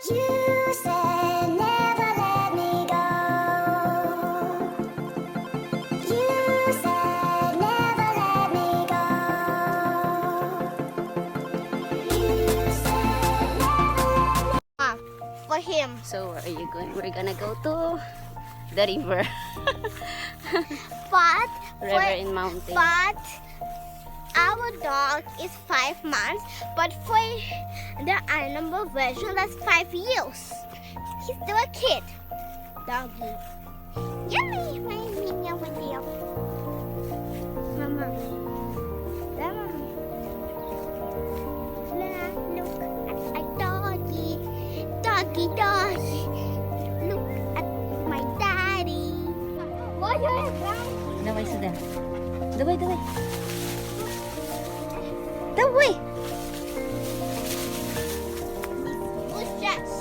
You said never let me go. You said never let me go. You said never let me For him. So where are you going? We're gonna go to the river. But River in mountain. But our dog is 5 months, but for the animal version, that's 5 years. He's still a kid. Doggy. Yummy! My minion with you. Mama. Mama. Look at a doggy. Doggy, doggy. Look at my daddy. What are you doing? Daway sudah. Daway, daway. Daway! Bushes.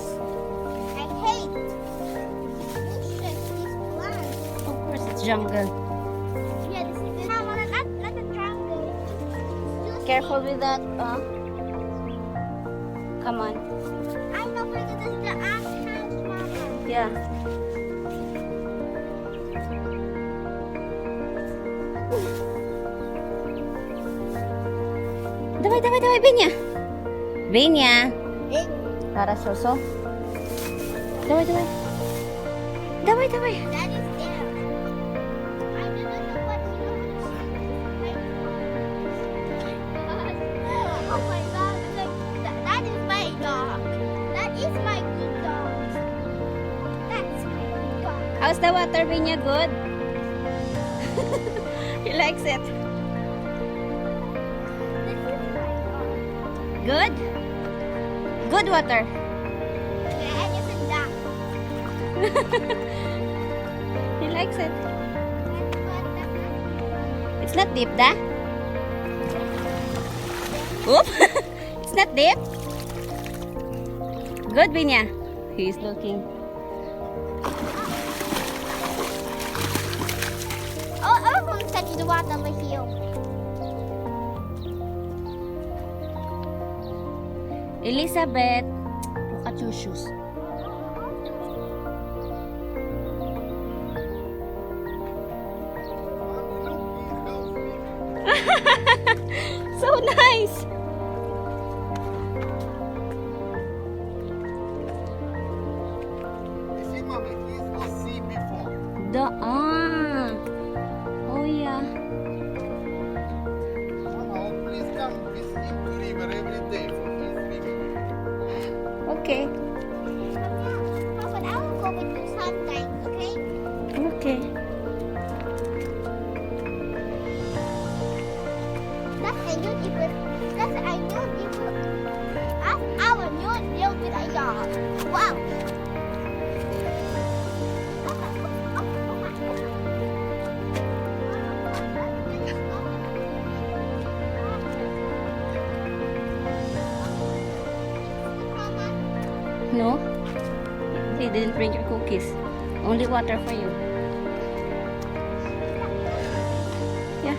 I hate bushes. These plants. Of course, it's jungle. Yeah, this is the not the jungle. Careful with that. Come on. I know where this is the ant house, Mama. Yeah. Daway, daway, daway, Benya. Benya. Para soso. Daway, daway. Daway, daway. That is there. I don't know what he looks like. Oh my God! That is my dog. That is my good dog. That's my good dog. How's the water, Benya? Good? He likes it. This is my dog. Good? Good water. That is a duck. He likes it. That's what the It's not deep, da? Oop! It's not deep. Good, Binya. He's looking. Oh, I'm going to touch the water over here. Elizabeth, look at your shoes. So nice. You see, mommy, he's was sea before. Oh yeah. Oh, please come visit him to river every day for his swimming. Okay. But I will go with you sometimes, okay? Okay. That's a new different. That's a new different. That's our new deal with a dog. Wow. No? He didn't bring your cookies. Only water for you. Yeah.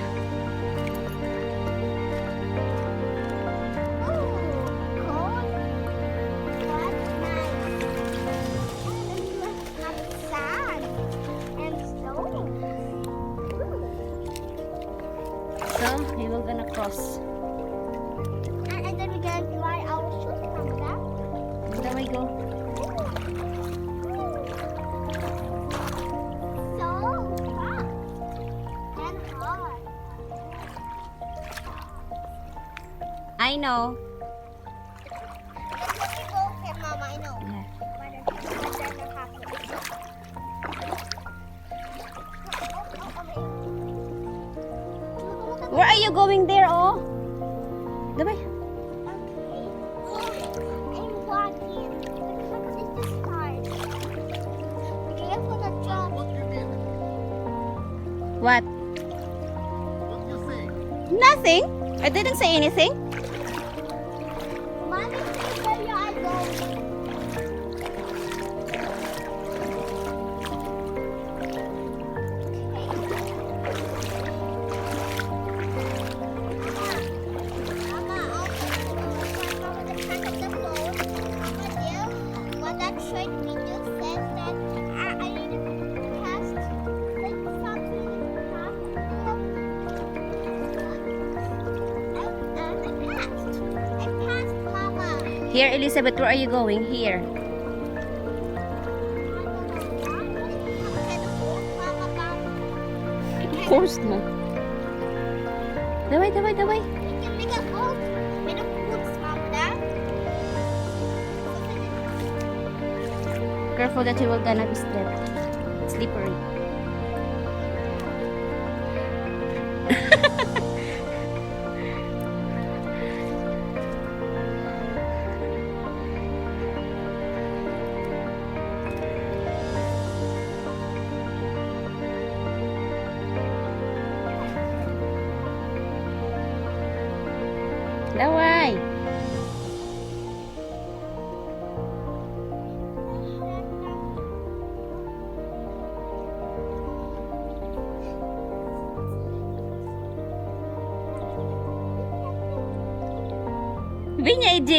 So, we will gonna cross. And then we're gonna dry our shoes from that. There we go. So hot and hard. I know. Let's let me go, okay, Mama. I know. Yeah. But then not happen. Where are you going there, oh? Dabay. I'm walking. Because it's just hard. Careful the jump. What you mean? What? What you say? Nothing. I didn't say anything. Mommy, say where you are going. Mama, Mama, the front of the boat. Mama, dear. Here, Elizabeth, where are you going? Here. Of course not. Daway, daway, daway. Careful that you will gonna be slippery. Daway. Vinya, EJ.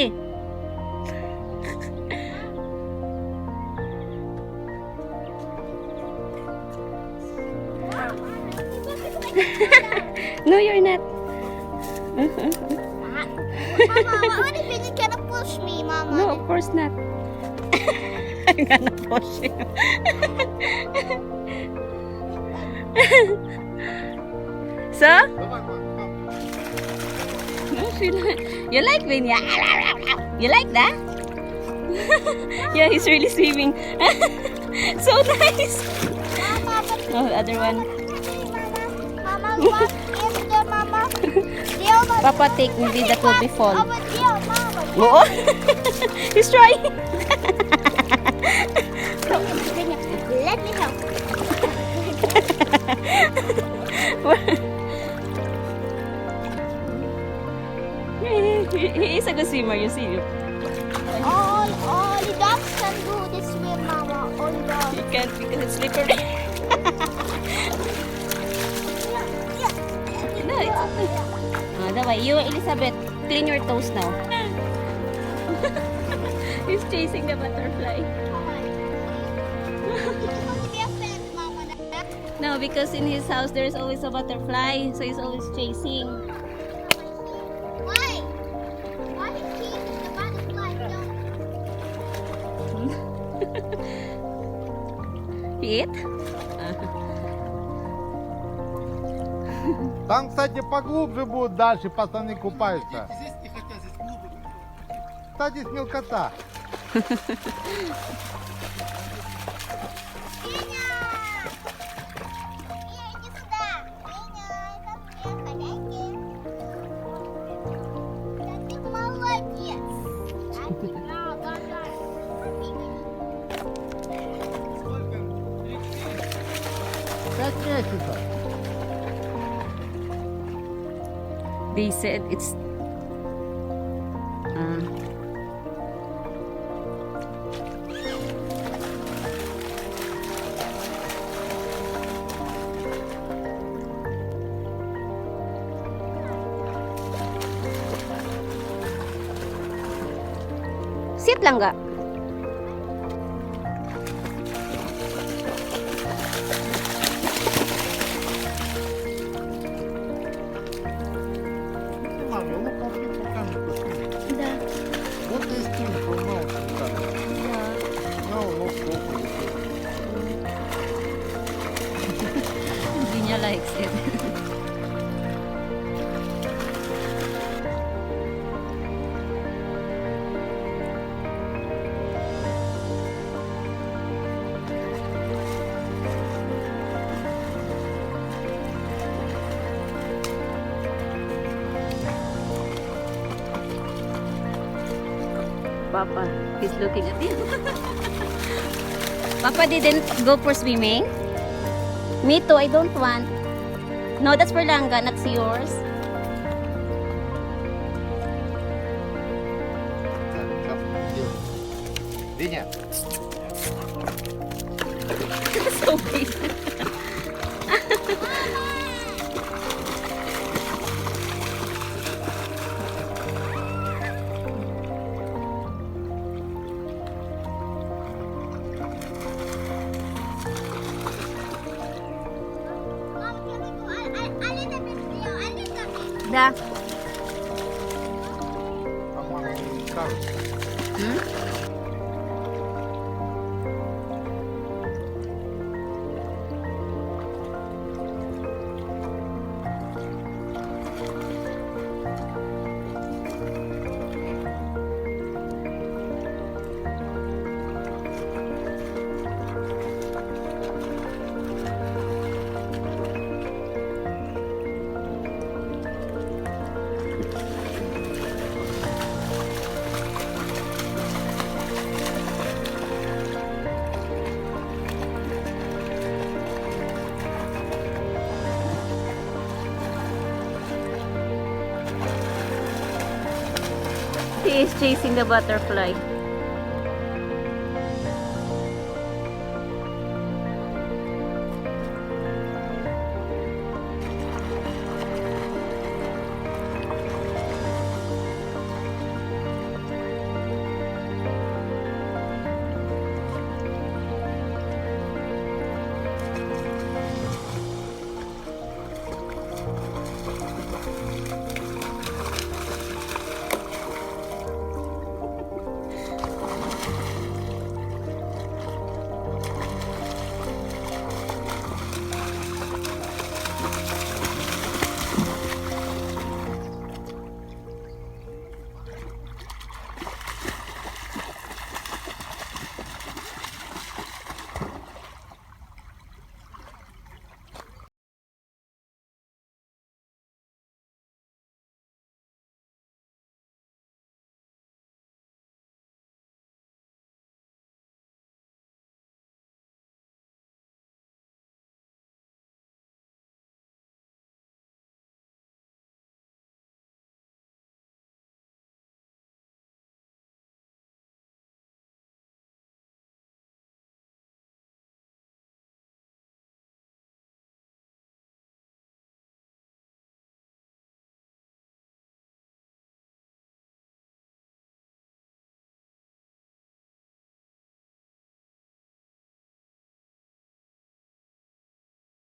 No, you're not. Mama, what if you're gonna push me, Mama? No, of course not. I'm gonna push you. So? Давай, мам, мам. No, you like Vinya? You like that? Yeah, he's really swimming. So nice. Mama, but Oh, the other one. Mama, what if the Mama? Papa take maybe that will be fall. Over there, Mama. Oo. He's trying. Let me help. He is a good swimmer, you see. All the dogs can do this swim, Mama. All dogs. He can't because it's slippery. No, it's okay. Daway, you, Elizabeth, clean your toes now. He's chasing the butterfly. No, because in his house there is always a butterfly, so he's always chasing. Why? Why is he the butterfly? Eat? Там, кстати, поглубже будет дальше, пацаны купаются. Здесь не хотят, здесь глубоко. Кстати, здесь мелкота. Иди сюда. Ты молодец. Сколько? 5 месяцев. They said it's sit lang ga. Маме, лук руками пошли. Да. Вот и скин, полно. No, no, no. Hindi niya likes it. Papa, he's looking at you. Papa didn't go for swimming? Me too, I don't want. No, that's for Langga, not yours. Виня. So big. Да. Там мама не скажет. Hmm? He is chasing the butterfly.